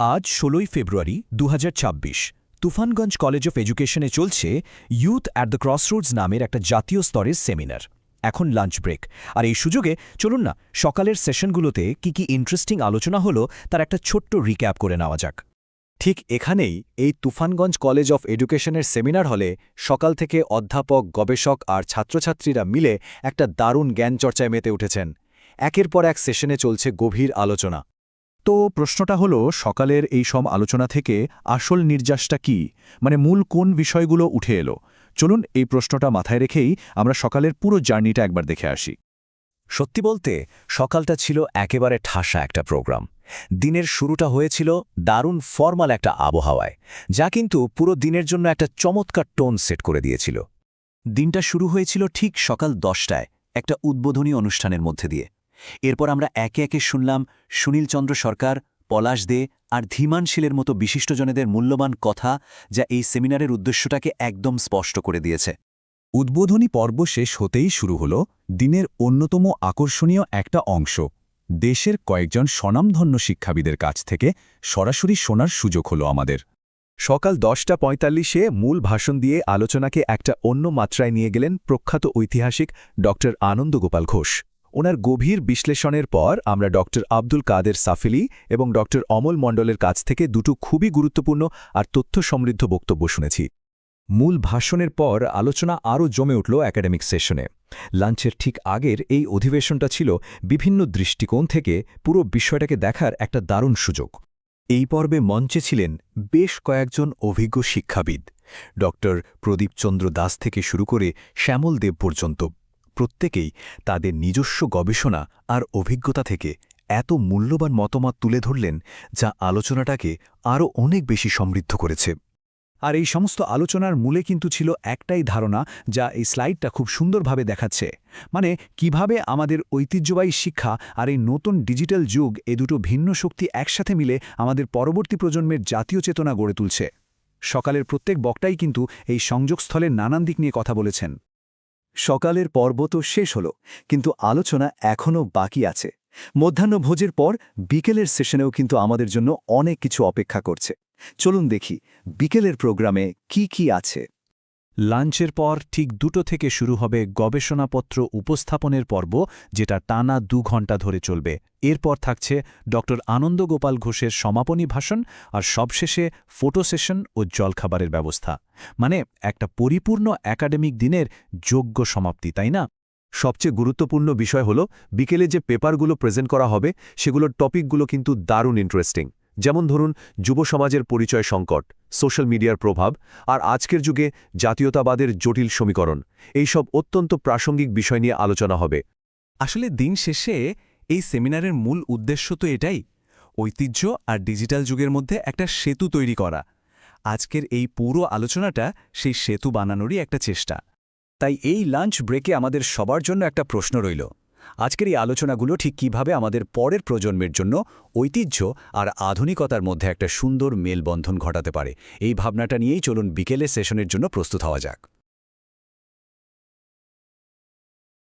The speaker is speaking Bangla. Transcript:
আজ ১৬ই ফেব্রুয়ারি ২০২৬ তুফানগঞ্জ কলেজ অফ এডুকেশনে চলছে ইউথ অ্যাট দ্য ক্রসরোডস নামের একটা জাতীয় স্তরের সেমিনার। এখন লাঞ্চ ব্রেক, আর এই সুযোগে চলুন না সকালের সেশনগুলোতে কি ইন্টারেস্টিং আলোচনা হলো তার একটা ছোট্ট রিক্যাপ করে নেওয়া যাক। ঠিক এখানেই এই তুফানগঞ্জ কলেজ অফ এডুকেশনের সেমিনার হলে সকাল থেকে অধ্যাপক, গবেষক আর ছাত্রছাত্রীরা মিলে একটা দারুণ জ্ঞান চর্চায় মেতে উঠেছেন। একের পর এক সেশনে চলছে গভীর আলোচনা। তো প্রশ্নটা হলো, সকালের এই সব আলোচনা থেকে আসল নির্যাসটা কি, মানে মূল কোন বিষয়গুলো উঠে এলো? চলুন এই প্রশ্নটা মাথায় রেখেই আমরা সকালের পুরো জার্নিটা একবার দেখে আসি। সত্যি বলতে সকালটা ছিল একেবারে ঠাসা একটা প্রোগ্রাম। দিনের শুরুটা হয়েছিল দারুণ ফর্মাল একটা আবহাওয়ায়, যা কিন্তু পুরো দিনের জন্য একটা চমৎকার টোন সেট করে দিয়েছিল। দিনটা শুরু হয়েছিল ঠিক সকাল 10টায় একটা উদ্বোধনী অনুষ্ঠানের মধ্যে দিয়ে। এরপর আমরা একে একে শুনলাম সুনীল চন্দ্র সরকার, পলাশ দে আর ধীমানশীলের মতো বিশিষ্টজনেদের মূল্যবান কথা, যা এই সেমিনারের উদ্দেশ্যটাকে একদম স্পষ্ট করে দিয়েছে। উদ্বোধনী পর্ব শেষ হতেই শুরু হলো দিনের অন্যতম আকর্ষণীয় একটা অংশ। দেশের কয়েকজন স্বনামধন্য শিক্ষাবিদের কাছ থেকে সরাসরি শোনার সুযোগ হলো আমাদের। সকাল 10:45-এ মূল ভাষণ দিয়ে আলোচনাকে একটা অন্য মাত্রায় নিয়ে গেলেন প্রখ্যাত ঐতিহাসিক ড. আনন্দগোপাল ঘোষ। ওনার গভীর বিশ্লেষণের পর আমরা ড. আব্দুল কাদের সাফিলি এবং ড. অমল মণ্ডলের কাছ থেকে দুটো খুবই গুরুত্বপূর্ণ আর তথ্য সমৃদ্ধ বক্তব্য শুনেছি। মূল ভাষণের পর আলোচনা আরও জমে উঠল একাডেমিক সেশনে। লাঞ্চের ঠিক আগের এই অধিবেশনটা ছিল বিভিন্ন দৃষ্টিকোণ থেকে পুরো বিষয়টাকে দেখার একটা দারুণ সুযোগ। এই পর্বে মঞ্চে ছিলেন বেশ কয়েকজন অভিজ্ঞ শিক্ষাবিদ, ড. প্রদীপচন্দ্র দাস থেকে শুরু করে শ্যামল দেব পর্যন্ত। প্রত্যেকেই তাদের নিজস্ব গবেষণা আর অভিজ্ঞতা থেকে এত মূল্যবান মতামত তুলে ধরলেন, যা আলোচনাটাকে আরও অনেক বেশি সমৃদ্ধ করেছে। আর এই সমস্ত আলোচনার মূলে কিন্তু ছিল একটাই ধারণা, যা এই স্লাইডটা খুব সুন্দরভাবে দেখাচ্ছে, মানে কিভাবে আমাদের ঐতিহ্যবাহী শিক্ষা আর এই নতুন ডিজিটাল যুগ, এ দুটো ভিন্ন শক্তি একসাথে মিলে আমাদের পরবর্তী প্রজন্মের জাতীয় চেতনা গড়ে তুলছে। সকালের প্রত্যেক বক্তাই কিন্তু এই সংযোগস্থলের নানান দিক নিয়ে কথা বলেছেন। সকালের পর্ব তো শেষ হলো, কিন্তু আলোচনা এখনও বাকি আছে। মধ্যাহ্নভোজের পর বিকেলের সেশনেও কিন্তু আমাদের জন্য অনেক কিছু অপেক্ষা করছে। চলুন দেখি বিকেলের প্রোগ্রামে কি আছে। লাঞ্চের পর ঠিক 2টো থেকে শুরু হবে গবেষণাপত্র উপস্থাপনের পর্ব, যেটা টানা 2 ঘণ্টা ধরে চলবে। এরপর থাকছে ড. আনন্দগোপাল ঘোষের সমাপনী ভাষণ, আর সবশেষে ফটো সেশন ও জলখাবারের ব্যবস্থা। মানে একটা পরিপূর্ণ একাডেমিক দিনের যোগ্য সমাপ্তি, তাই না? সবচেয়ে গুরুত্বপূর্ণ বিষয় হল বিকেলে যে পেপারগুলো প্রেজেন্ট করা হবে সেগুলোর টপিকগুলো কিন্তু দারুণ ইন্টারেস্টিং। যেমন ধরুন যুব সমাজের পরিচয় সংকট, সোশ্যাল মিডিয়ার প্রভাব, আর আজকের যুগে জাতীয়তাবাদের জটিল সমীকরণ। এইসব অত্যন্ত প্রাসঙ্গিক বিষয় নিয়ে আলোচনা হবে। আসলে দিন শেষে এই সেমিনারের মূল উদ্দেশ্য তো এটাই, ঐতিহ্য আর ডিজিটাল যুগের মধ্যে একটা সেতু তৈরি করা। আজকের এই পুরো আলোচনাটা সেই সেতু বানানোরই একটা চেষ্টা। তাই এই লাঞ্চ ব্রেকে আমাদের সবার জন্য একটা প্রশ্ন রইল, আজকের এই আলোচনাগুলো ঠিক কিভাবে আমাদের পরের প্রজন্মের জন্য ঐতিহ্য আর আধুনিকতার মধ্যে একটা সুন্দর মেলবন্ধন ঘটাতে পারে। এই ভাবনাটা নিয়েই চলুন বিকেলে সেশনের জন্য প্রস্তুত হওয়া যাক।